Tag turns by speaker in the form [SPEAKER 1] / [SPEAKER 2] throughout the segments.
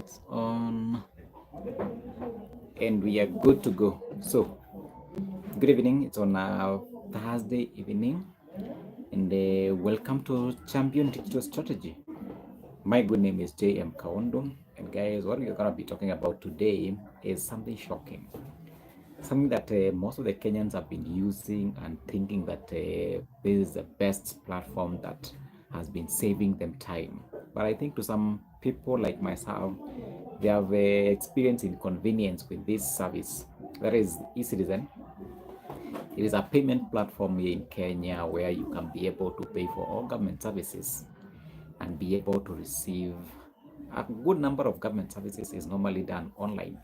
[SPEAKER 1] It's on and we are good to go. So, good evening. It's on Thursday evening, and welcome to Champion Digital Strategy. My good name is JM Kaundu, and guys, what we're gonna be talking about today is something shocking, something that most of the Kenyans have been using and thinking that this is the best platform that has been saving them time. But I think to some people like myself, they have experienced inconvenience with this service. That is eCitizen. It is a payment platform here in Kenya where you can be able to pay for all government services and be able to receive a good number of government services is normally done online.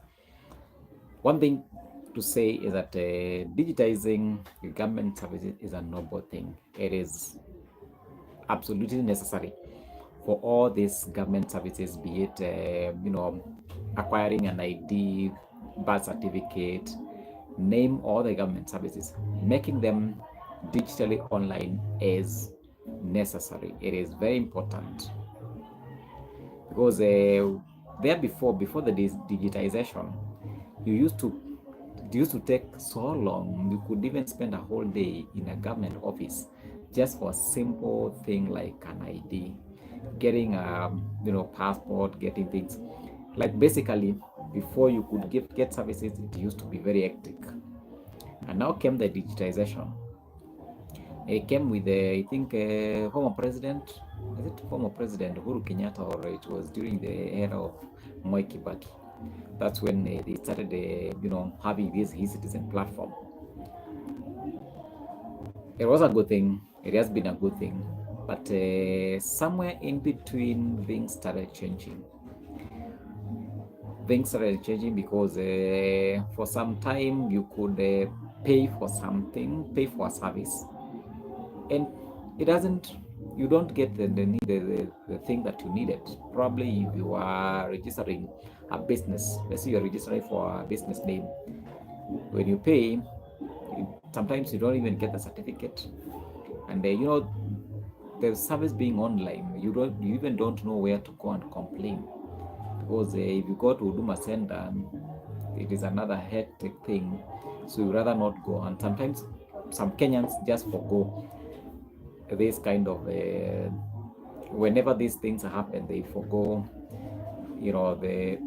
[SPEAKER 1] One thing to say is that digitizing government services is a noble thing. It is absolutely necessary for all these government services, be it acquiring an ID, birth certificate, name all the government services, making them digitally online is necessary. It is very important because before the digitization, you used to it used to take so long. You could even spend a whole day in a government office just for a simple thing like an ID, getting a passport, getting things like basically before you could get services. It used to be very hectic, and now came the digitization. It came with I think former president, is it former president Uhuru Kenyatta, or it was during the era of Moi Kibaki. That's when they started, having this e-citizen platform. It was a good thing. It has been a good thing, but somewhere in between, things started changing. Things started changing because for some time you could pay for something, pay for a service, and it doesn't. You don't get the thing that you needed. Probably if you are registering a business, let's say you're registering for a business name, when you pay, sometimes you don't even get the certificate, and the service being online, you even don't know where to go and complain, because if you go to Huduma Center, it is another hectic thing, so you rather not go. And sometimes some Kenyans just forgo this kind of whenever these things happen, they forgo, the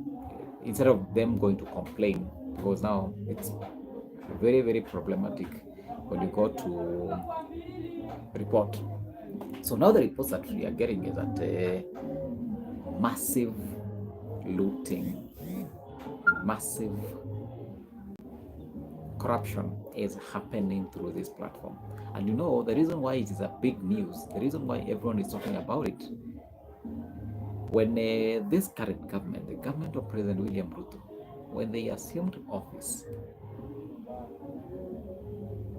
[SPEAKER 1] instead of them going to complain, because now it's very, very problematic when you go to report. So now the reports that we are getting is that massive looting, massive corruption is happening through this platform. And the reason why it is a big news, the reason why everyone is talking about it, when this current government, the government of President William Ruto, when they assumed office,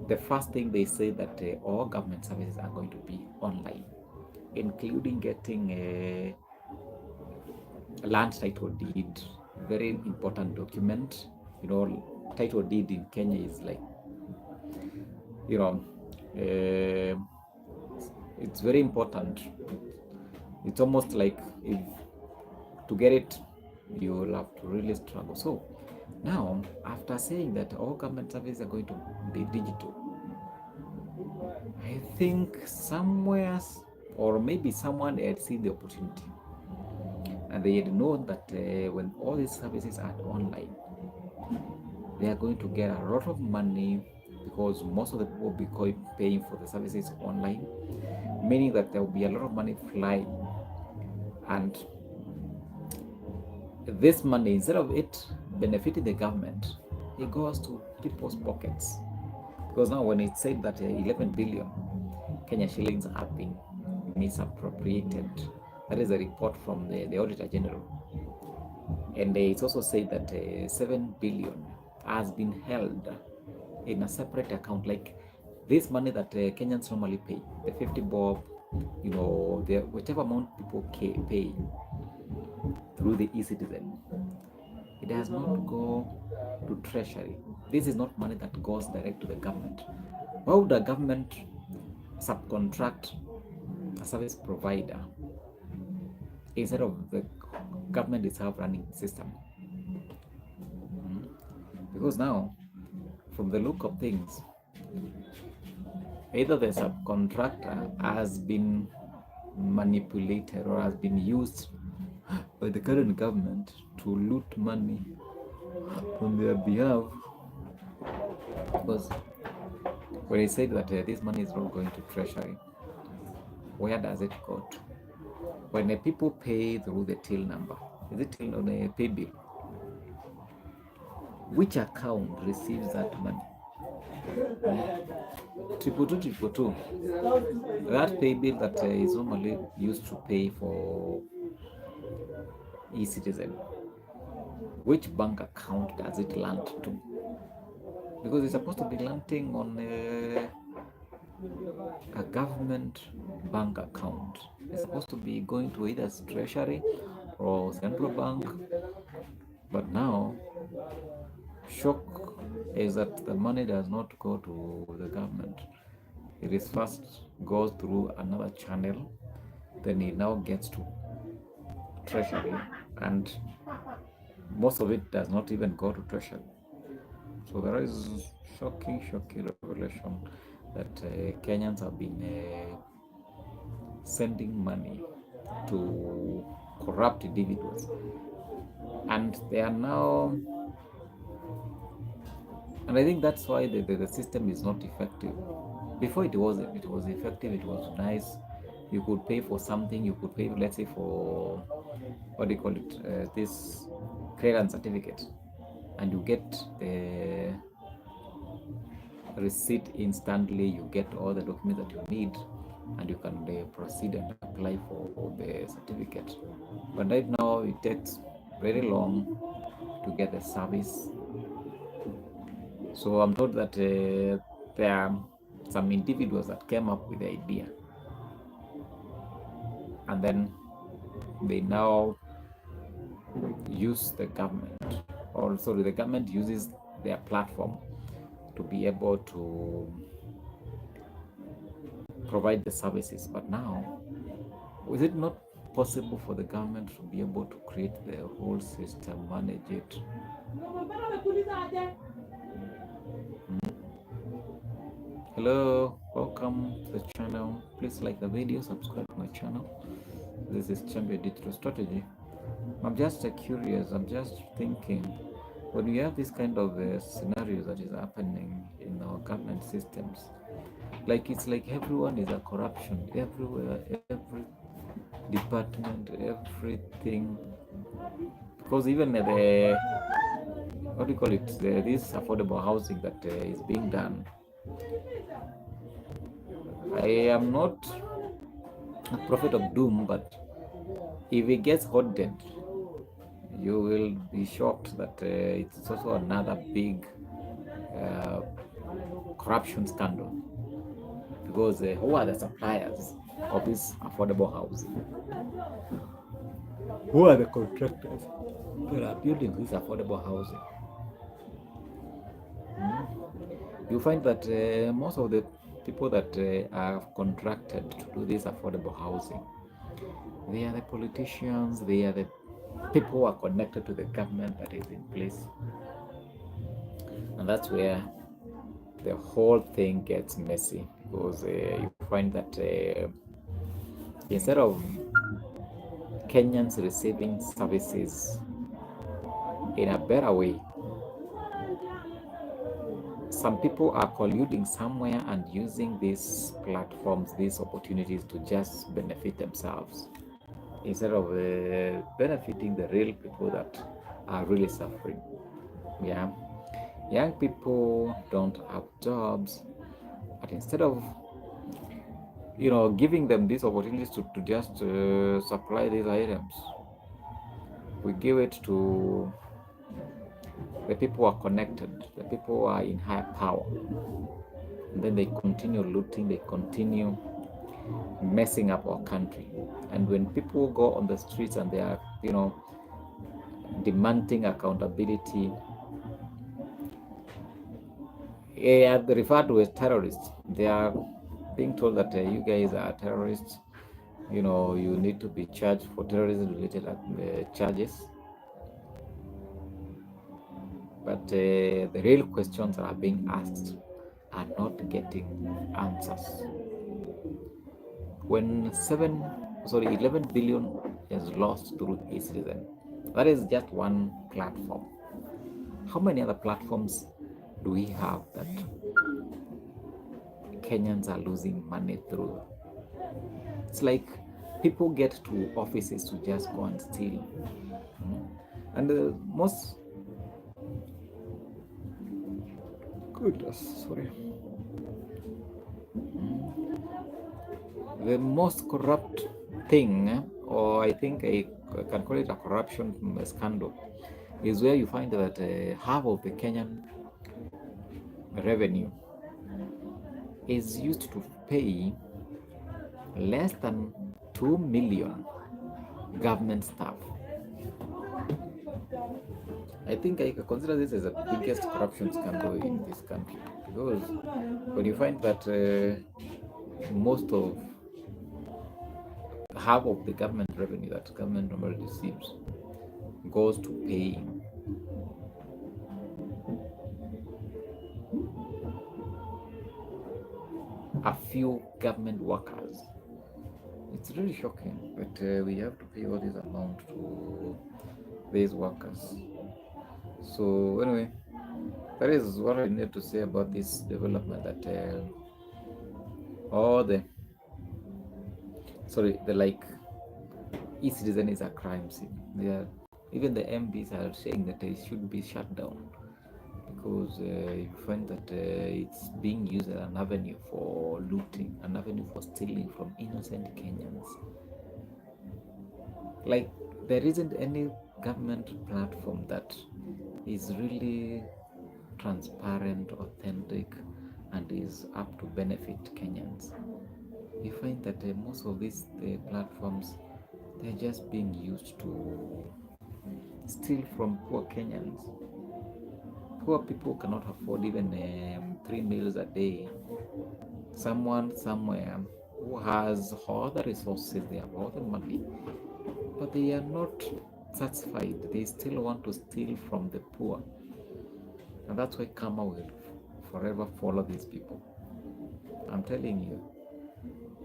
[SPEAKER 1] the first thing they say that all government services are going to be online, including getting a land title deed, very important document. Title deed in Kenya is like, uh, it's very important. It's almost like if to get it, you'll have to really struggle. So now, after saying that all government services are going to be digital, I think somewhere, or maybe someone had seen the opportunity, and they had known that when all these services are online, they are going to get a lot of money, because most of the people will be paying for the services online, meaning that there will be a lot of money flying. And this money, instead of it benefiting the government, it goes to people's pockets. Because now when it said that 11 billion Kenya shillings have been misappropriated, that is a report from the Auditor General. And it's also said that 7 billion has been held in a separate account, like this money that Kenyans normally pay, the 50 bob, whichever amount people pay through the e-citizen, it does not go to treasury. This is not money that goes direct to the government. Why would the government subcontract a service provider instead of the government itself running the system. Because now, from the look of things, either the subcontractor has been manipulated or has been used by the current government to loot money on their behalf. Because when I said that this money is not going to treasury, where does it go to? When the people pay through the till number, is it till on a pay bill? Which account receives that money? 22222. That pay bill that is normally used to pay for e-citizen, which bank account does it land to? Because it's supposed to be landing on a government bank account. It's supposed to be going to either treasury or central bank. But now, shock is that the money does not go to the government. It is first goes through another channel, then it now gets to treasury, and most of it does not even go to treasury. So there is shocking revelation that Kenyans have been sending money to corrupt individuals, and they are now, and I think that's why the system is not effective. Before it was effective, it was nice. You could pay for something, you could pay, let's say, for what do you call it, this clearance certificate, and you get the receipt instantly, you get all the documents that you need, and you can proceed and apply for the certificate. But right now it takes very long to get the service. So I'm told that there are some individuals that came up with the idea, and then they now use the government, or sorry, the government uses their platform to be able to provide the services. But now, is it not possible for the government to be able to create the whole system, manage it? Hello, welcome to the channel. Please like the video, subscribe to my channel. This is Champion Digital Strategy. I'm just curious, I'm just thinking, when we have this kind of scenarios that is happening in our government systems, like it's like everyone is a corruption everywhere, every department, everything. Because even the, what do you call it, this affordable housing that is being done, I am not a prophet of doom, but if it gets hooded, you will be shocked that it's also another big corruption scandal. Because who are the suppliers of this affordable housing? Who are the contractors that are building this affordable housing? You find that most of the people that are contracted to do this affordable housing, they are the politicians, they are the people who are connected to the government that is in place. And that's where the whole thing gets messy, because you find that instead of Kenyans receiving services in a better way, some people are colluding somewhere and using these platforms, these opportunities to just benefit themselves, instead of benefiting the real people that are really suffering. Yeah, young people don't have jobs, but instead of giving them these opportunities to just supply these items, we give it to the people who are connected, the people who are in higher power. And then they continue looting, they continue messing up our country. And when people go on the streets and they are, demanding accountability, they are referred to as terrorists. They are being told that you guys are terrorists. you need to be charged for terrorism related charges. But the real questions that are being asked are not getting answers. When 11 billion is lost through e-citizen, that is just one platform. How many other platforms do we have that Kenyans are losing money through? It's like people get to offices to just go and steal. And the most sorry, the most corrupt thing, or I think I can call it a corruption scandal, is where you find that half of the Kenyan revenue is used to pay less than 2 million government staff. I think I consider this as the biggest corruption scandal in this country, because when you find that most of half of the government revenue that government normally receives goes to paying a few government workers. It's really shocking that we have to pay all this amount to these workers. So anyway, that is what I need to say about this development, that all the e-citizen is a crime scene. Even the MPs are saying that it should be shut down, because you find that it's being used as an avenue for looting, an avenue for stealing from innocent Kenyans. Like, there isn't any government platform that is really transparent, authentic, and is up to benefit Kenyans. You find that most of these platforms, they're just being used to steal from poor Kenyans. Poor people cannot afford even 3 meals a day. Someone somewhere who has all the resources, they have all the money, but they are not satisfied. They still want to steal from the poor. And that's why karma will forever follow these people. I'm telling you,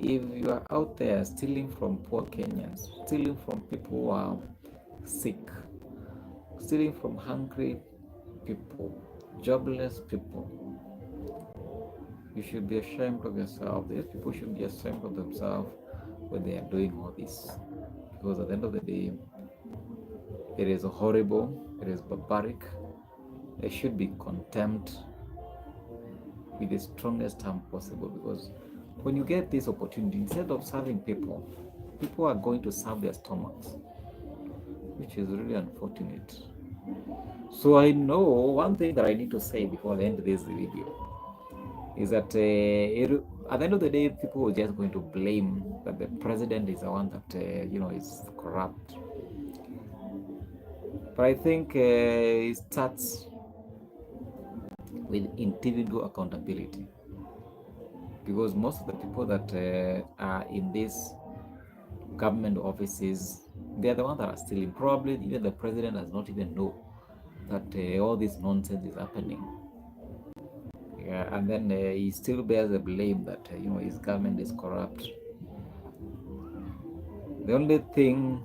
[SPEAKER 1] if you are out there stealing from poor Kenyans, stealing from people who are sick, stealing from hungry people, jobless people, you should be ashamed of yourself. These people should be ashamed of themselves when they are doing all this. Because at the end of the day, it is horrible, it is barbaric. There should be contempt with the strongest term possible, because when you get this opportunity, instead of serving people, people are going to serve their stomachs, which is really unfortunate. So I know one thing that I need to say before I end this video is that at the end of the day, people are just going to blame that the president is the one that is corrupt. But I think it starts with individual accountability, because most of the people that are in these government offices, they are the ones that are stealing. Probably even the president does not even know that all this nonsense is happening. Yeah, and then he still bears the blame that his government is corrupt. The only thing,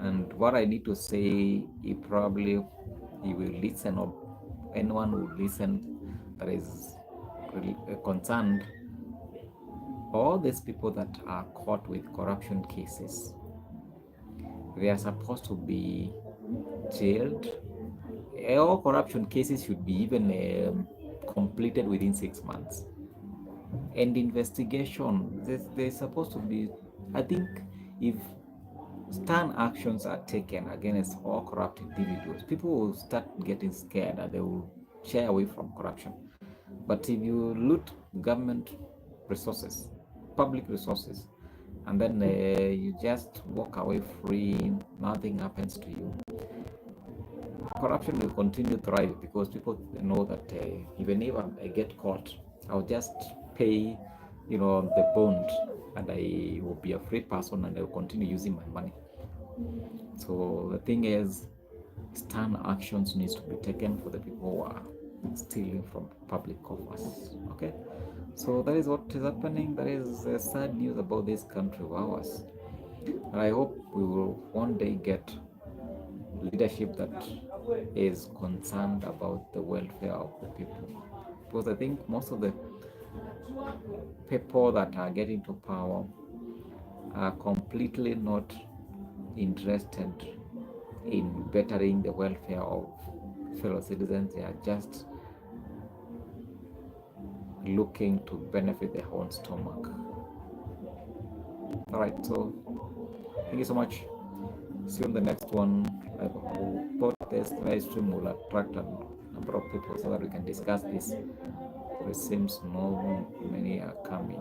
[SPEAKER 1] and what I need to say, he will listen, or anyone who listen that is really concerned. All these people that are caught with corruption cases, they are supposed to be jailed. All corruption cases should be even completed within 6 months. And investigation, they're supposed to be, I think, if stern actions are taken against all corrupt individuals, people will start getting scared and they will shy away from corruption. But if you loot government resources, public resources, and then you just walk away free, nothing happens to you, corruption will continue to thrive, because people know that even if I get caught, I'll just pay the bond and I will be a free person and I will continue using my money. So the thing is, stern actions needs to be taken for the people who are stealing from public coffers. Okay, so that is what is happening. That is sad news about this country of ours, and I hope we will one day get leadership that is concerned about the welfare of the people, because I think most of the people that are getting to power are completely not interested in bettering the welfare of fellow citizens. They are just looking to benefit their own stomach. All right, so thank you so much. See you on the next one. I thought this live stream will attract a number of people so that we can discuss this. It seems no many are coming.